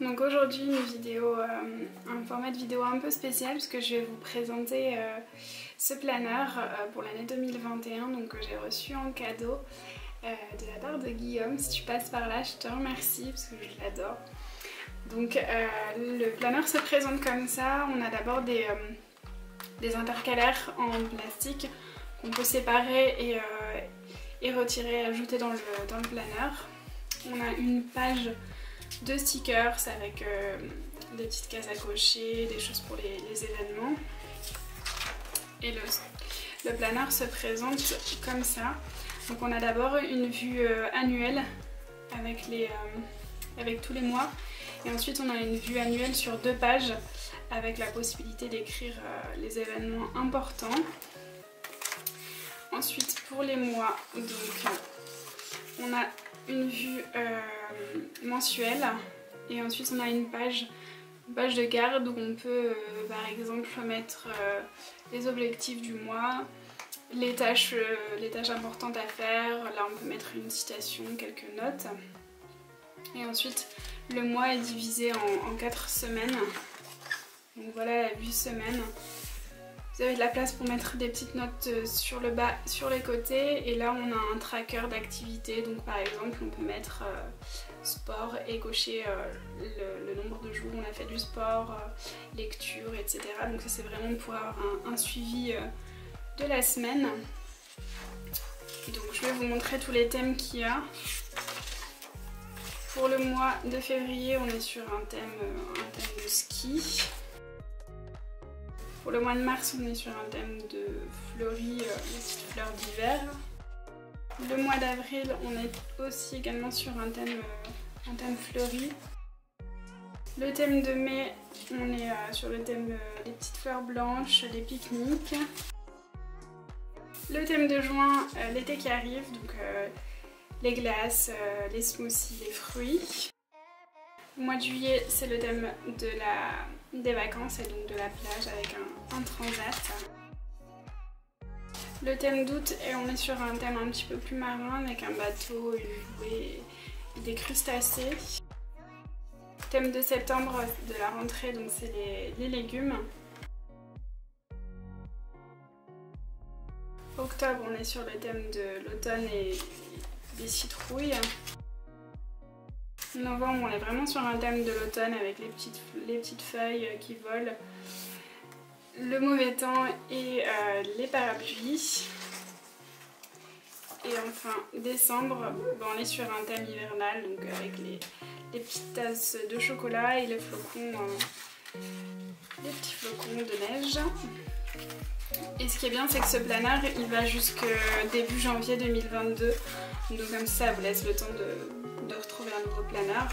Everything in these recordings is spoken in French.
Donc aujourd'hui une vidéo, un format de vidéo un peu spécial puisque je vais vous présenter ce planeur pour l'année 2021 donc, que j'ai reçu en cadeau de la part de Guillaume. Si tu passes par là, je te remercie parce que je l'adore. Donc le planeur se présente comme ça. On a d'abord des intercalaires en plastique qu'on peut séparer et retirer et ajouter dans le planeur. On a une page de stickers avec des petites cases à cocher, des choses pour les événements. Et le planeur se présente comme ça. Donc on a d'abord une vue annuelle avec tous les mois. Et ensuite on a une vue annuelle sur 2 pages avec la possibilité d'écrire les événements importants. Ensuite pour les mois, donc on a une vue mensuelle et ensuite on a une page de garde où on peut par exemple mettre les objectifs du mois, les tâches importantes à faire. Là on peut mettre une citation, quelques notes. Et ensuite le mois est divisé en 4 semaines. Donc voilà la vue semaine. Vous avez de la place pour mettre des petites notes sur le bas, sur les côtés. Et là on a un tracker d'activités. Donc par exemple on peut mettre sport et cocher le nombre de jours où on a fait du sport, lecture, etc. Donc ça c'est vraiment pour avoir un suivi de la semaine. Donc je vais vous montrer tous les thèmes qu'il y a. Pour le mois de février on est sur un thème de ski. Pour le mois de mars, on est sur un thème de fleuries, les petites fleurs d'hiver. Le mois d'avril, on est aussi également sur un thème fleuri. Le thème de mai, on est sur le thème des petites fleurs blanches, des pique-niques. Le thème de juin, l'été qui arrive, donc les glaces, les smoothies, les fruits. Le mois de juillet, c'est le thème des vacances et donc de la plage avec un transat. Le thème d'août, et on est sur un thème un petit peu plus marin avec un bateau, une bouée et des crustacés. Thème de septembre, de la rentrée, donc c'est les légumes. Octobre, on est sur le thème de l'automne et des citrouilles. Novembre, on est vraiment sur un thème de l'automne avec les petites feuilles qui volent, le mauvais temps et les parapluies. Et enfin, décembre, on est sur un thème hivernal, donc avec les petites tasses de chocolat et les petits flocons de neige. Et ce qui est bien, c'est que ce planeur, il va jusqu'au début janvier 2022. Donc comme ça vous laisse le temps de retrouver un nouveau planeur.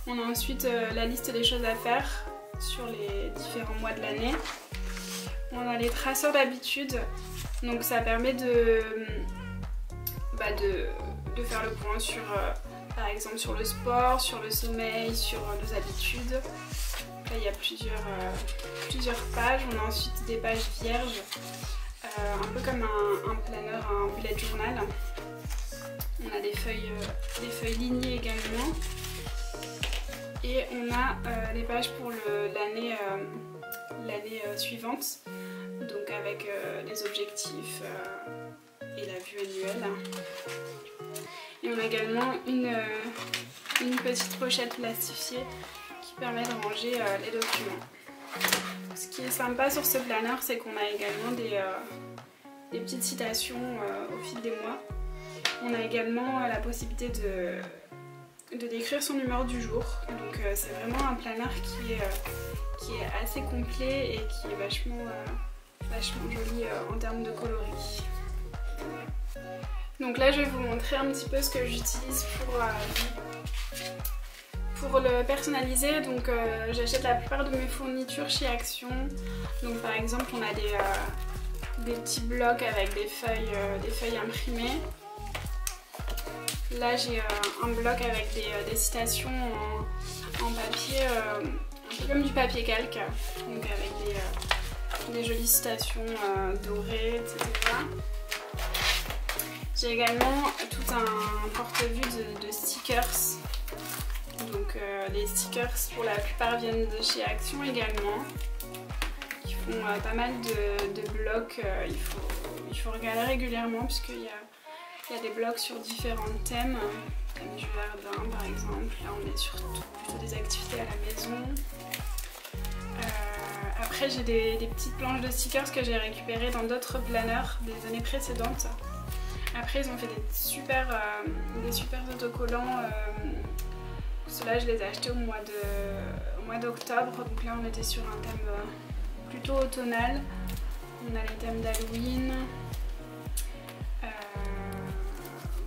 On a ensuite la liste des choses à faire sur les différents mois de l'année. On a les traceurs d'habitude, donc ça permet de faire le point sur, par exemple sur le sport, sur le sommeil, sur nos habitudes. Là il y a plusieurs pages. On a ensuite des pages vierges, un peu comme un planeur, un bullet journal. On a des feuilles lignées également. Et on a les pages pour l'année suivante, donc avec les objectifs et la vue annuelle. Et on a également une petite pochette plastifiée qui permet de ranger les documents. Ce qui est sympa sur ce planeur, c'est qu'on a également des petites citations au fil des mois. On a également la possibilité de décrire son humeur du jour. Donc c'est vraiment un planeur qui est assez complet et qui est vachement joli en termes de coloris. Donc là je vais vous montrer un petit peu ce que j'utilise pour le personnaliser. Donc j'achète la plupart de mes fournitures chez Action. Donc par exemple on a des petits blocs avec des feuilles imprimées. Là j'ai un bloc avec des citations en papier, un peu comme du papier calque, donc avec des jolies citations dorées, etc. J'ai également tout un porte-vue de stickers, donc donc les stickers pour la plupart viennent de chez Action également. Ils font pas mal de blocs, il faut regarder régulièrement puisqu'il y a des blocs sur différents thèmes, thème du jardin par exemple. Là on est surtout plutôt des activités à la maison. Après j'ai des petites planches de stickers que j'ai récupérées dans d'autres planners des années précédentes. Après ils ont fait des super autocollants. Ceux-là je les ai achetés au mois d'octobre. Donc là on était sur un thème plutôt automnal. On a les thèmes d'Halloween.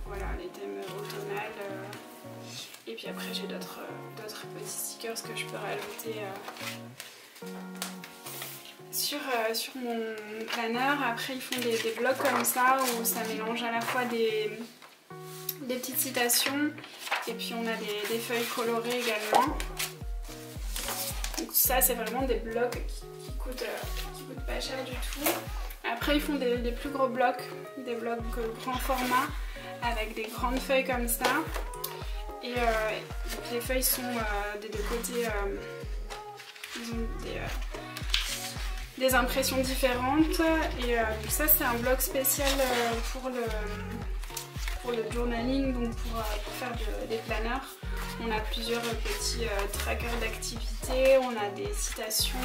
Voilà les thèmes automnales. Et puis après j'ai d'autres petits stickers que je peux rajouter sur mon planner. Après ils font des blocs comme ça où ça mélange à la fois des petites citations et puis on a des feuilles colorées également. Donc ça c'est vraiment des blocs qui coûtent pas cher du tout. Après ils font des plus gros blocs, des blocs grand format avec des grandes feuilles comme ça. Et donc les feuilles sont des deux côtés, ils ont des impressions différentes. Et donc ça c'est un bloc spécial pour le journaling, donc pour faire des planners. On a plusieurs petits trackers d'activités, on a des citations,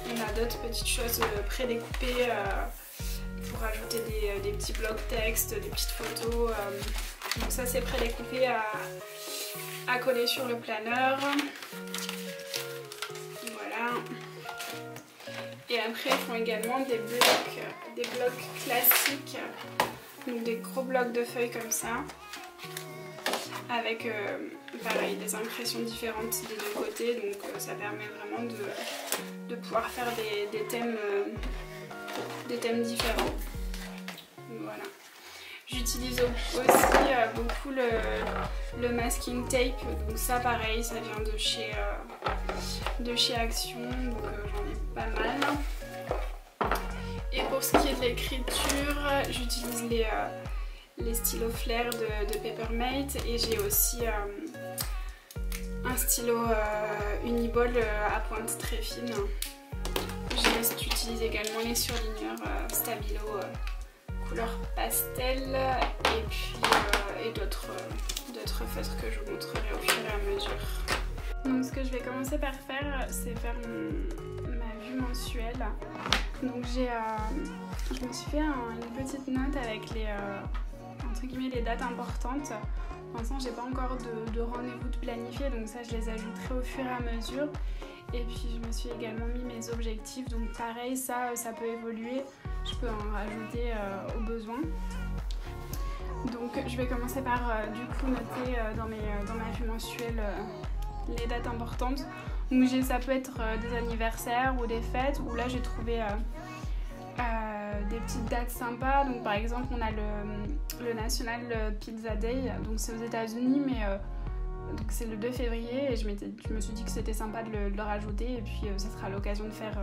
on a d'autres petites choses prédécoupées pour ajouter des petits blocs texte, des petites photos. Donc ça c'est prédécoupé à coller sur le planner. Voilà. Et après ils font également des blocs classiques, donc des gros blocs de feuilles comme ça, avec pareil des impressions différentes des deux côtés, donc ça permet vraiment de pouvoir faire des thèmes différents. Voilà. J'utilise aussi beaucoup le masking tape, donc ça pareil, ça vient de chez Action, donc j'en ai pas mal. Et pour ce qui est de l'écriture, j'utilise les stylos flair de Papermate et j'ai aussi un stylo Uniball à pointe très fine. J'utilise également les surligneurs Stabilo couleur pastel et puis d'autres feutres que je vous montrerai au fur et à mesure. Donc ce que je vais commencer par faire, c'est faire ma vue mensuelle. Donc je me suis fait une petite note avec entre guillemets les dates importantes. Pour l'instant j'ai pas encore de rendez-vous de planifier, donc ça je les ajouterai au fur et à mesure. Et puis je me suis également mis mes objectifs, donc pareil ça peut évoluer, je peux en rajouter au besoin. Donc je vais commencer par du coup noter dans ma vue mensuelle les dates importantes. Donc ça peut être des anniversaires ou des fêtes, où là j'ai trouvé des petites dates sympas. Donc par exemple on a le National Pizza Day, donc c'est aux États-Unis, mais donc c'est le 2 février et je me suis dit que c'était sympa de le rajouter, et puis ça sera l'occasion de faire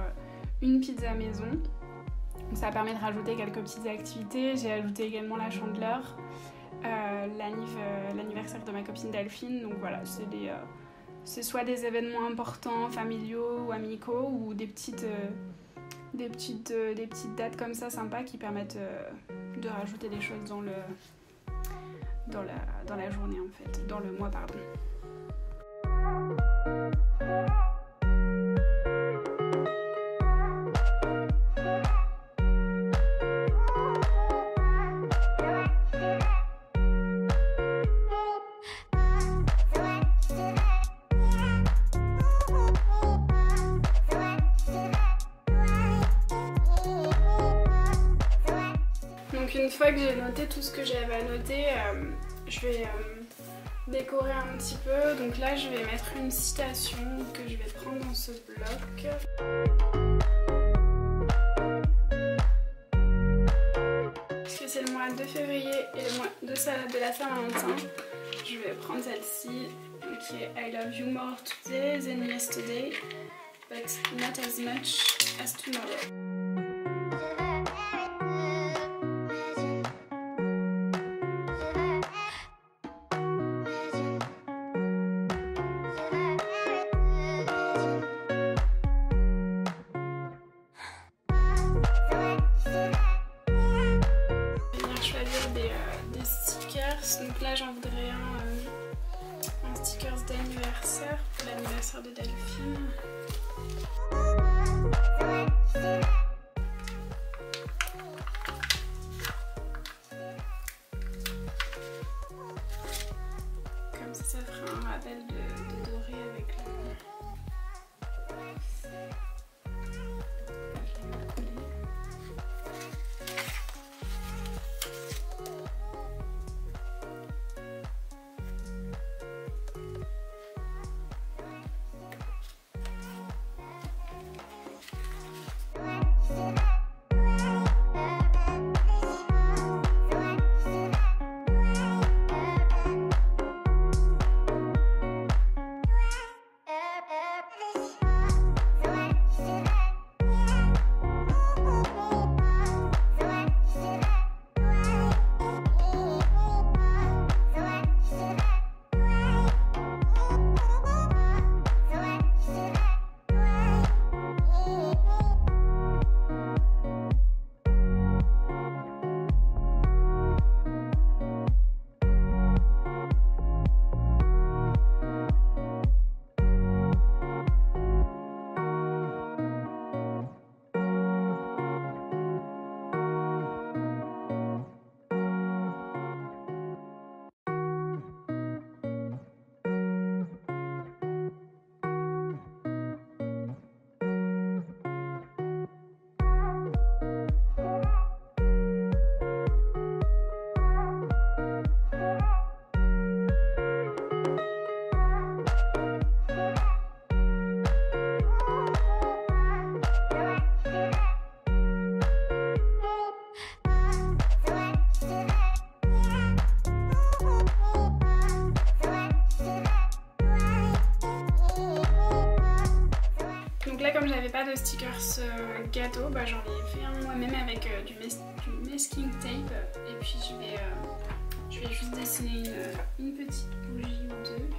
une pizza maison. Donc ça permet de rajouter quelques petites activités. J'ai ajouté également la Chandeleur, l'anniversaire de ma copine Delphine. Donc voilà, c'est soit des événements importants, familiaux ou amicaux, ou des petites dates comme ça sympas qui permettent de rajouter des choses dans la journée en fait, dans le mois pardon. Donc une fois que j'ai noté tout ce que j'avais à noter, je vais décorer un petit peu. Donc là je vais mettre une citation que je vais prendre dans ce bloc. Puisque c'est le mois de février et le mois de la Saint-Valentin, je vais prendre celle-ci qui est I love you more today than yesterday, but not as much as tomorrow. Donc là j'en voudrais un stickers d'anniversaire pour l'anniversaire de Delphine. Comme ça fera un rappel de doré avec le... Comme j'avais pas de stickers gâteau, bah, j'en ai fait un moi-même avec du masking tape et puis je vais juste dessiner une petite bougie ou deux.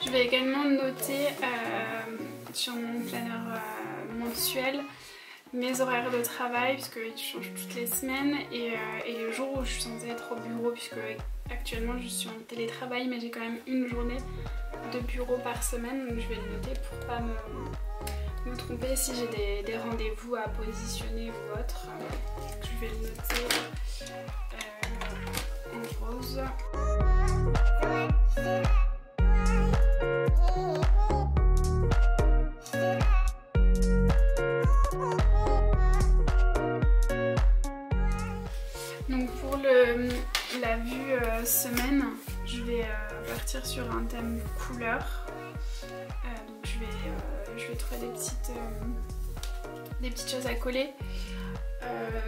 Je vais également noter sur mon planeur mensuel mes horaires de travail puisqu'ils changent toutes les semaines et les jours où je suis censée être au bureau puisque actuellement je suis en télétravail mais j'ai quand même une journée de bureau par semaine donc je vais le noter pour pas me tromper si j'ai des rendez-vous à positionner ou autre. Je vais le noter en rose. Donc pour la vue semaine, je vais partir sur un thème couleur. Donc je vais trouver des petites choses à coller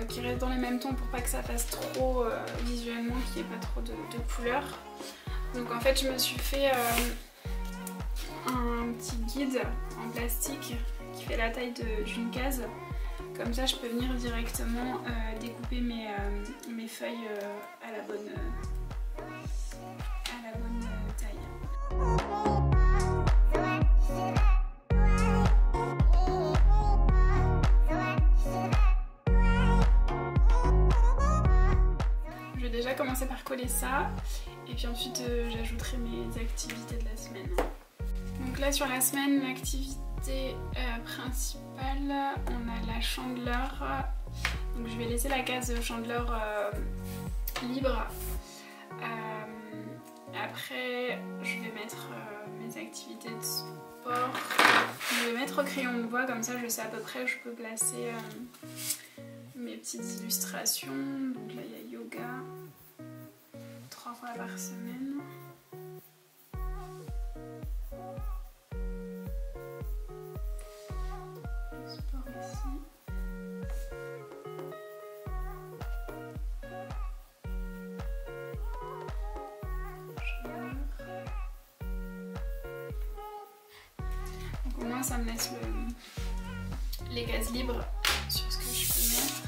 qui restent dans les mêmes tons pour pas que ça fasse trop visuellement, qu'il n'y ait pas trop de couleurs. Donc en fait je me suis fait un petit guide en plastique qui fait la taille d'une case. Comme ça je peux venir directement découper mes feuilles à la bonne taille. Je vais déjà commencer par coller ça et puis ensuite j'ajouterai mes activités de la semaine. Donc là sur la semaine, l'activité principale, on a la chandeleur. Donc je vais laisser la case chandeleur libre. Après je vais mettre mes activités de sport. Je vais mettre au crayon de bois, comme ça je sais à peu près où je peux placer mes petites illustrations. Donc là il y a yoga 3 fois par semaine. Le sport ici. Donc au moins ça me laisse les cases libres sur ce que je peux mettre.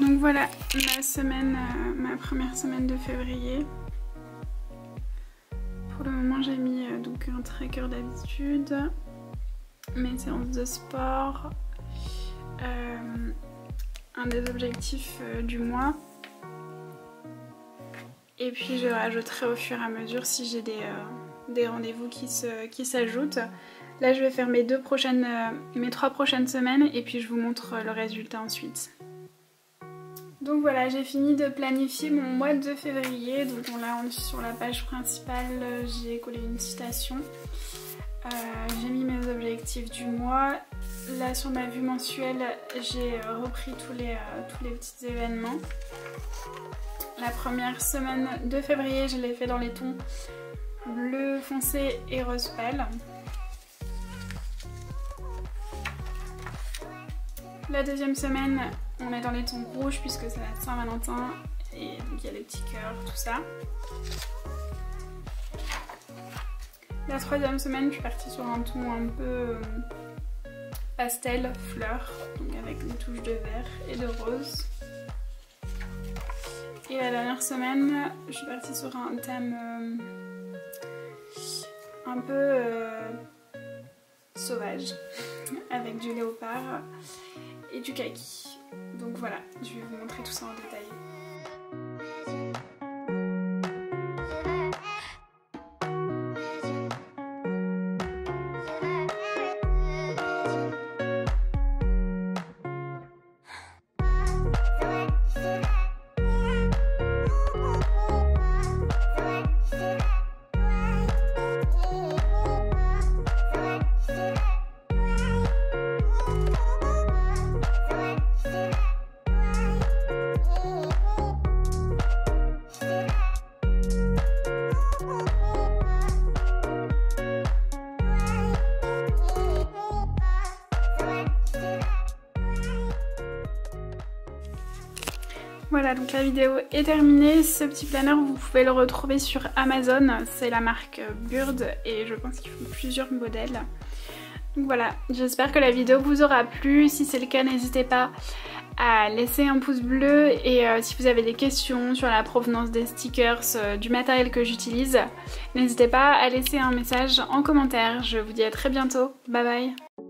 Donc voilà ma première semaine de février. Pour le moment j'ai mis donc un tracker d'habitude, mes séances de sport, un des objectifs du mois. Et puis je rajouterai au fur et à mesure si j'ai des rendez-vous qui s'ajoutent. Là je vais faire mes 3 prochaines semaines et puis je vous montre le résultat ensuite. Donc voilà, j'ai fini de planifier mon mois de février. Donc là on est sur la page principale, j'ai collé une citation. J'ai mis mes objectifs du mois. Là sur ma vue mensuelle, j'ai repris tous les petits événements. La première semaine de février, je l'ai fait dans les tons bleu foncé et rose pâle. La deuxième semaine, on est dans les tons rouges puisque c'est la Saint-Valentin et donc il y a les petits cœurs, tout ça. La troisième semaine, je suis partie sur un ton un peu pastel, fleur, donc avec des touches de vert et de rose. Et la dernière semaine, je suis partie sur un thème un peu sauvage, avec du léopard et du kaki. Donc voilà, je vais vous montrer tout ça en détail. Voilà, donc la vidéo est terminée. Ce petit planeur, vous pouvez le retrouver sur Amazon. C'est la marque Bird et je pense qu'ils font plusieurs modèles. Donc voilà, j'espère que la vidéo vous aura plu. Si c'est le cas, n'hésitez pas à laisser un pouce bleu. Et si vous avez des questions sur la provenance des stickers, du matériel que j'utilise, n'hésitez pas à laisser un message en commentaire. Je vous dis à très bientôt. Bye bye.